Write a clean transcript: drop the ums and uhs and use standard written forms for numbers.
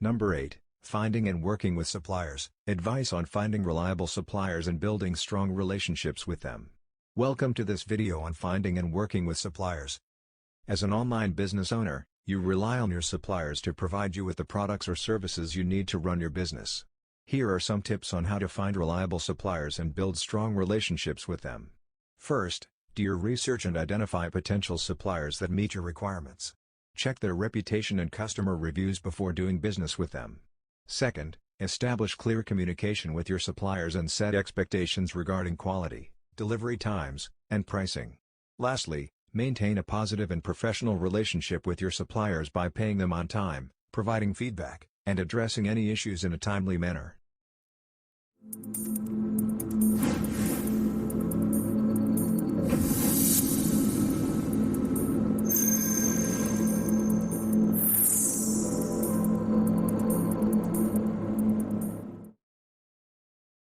Number 8. Finding and working with suppliers. Advice on finding reliable suppliers and building strong relationships with them. Welcome to this video on finding and working with suppliers. As an online business owner, you rely on your suppliers to provide you with the products or services you need to run your business. Here are some tips on how to find reliable suppliers and build strong relationships with them. First, do your research and identify potential suppliers that meet your requirements. Check their reputation and customer reviews before doing business with them. Second, establish clear communication with your suppliers and set expectations regarding quality, delivery times, and pricing. Lastly, maintain a positive and professional relationship with your suppliers by paying them on time, providing feedback, and addressing any issues in a timely manner.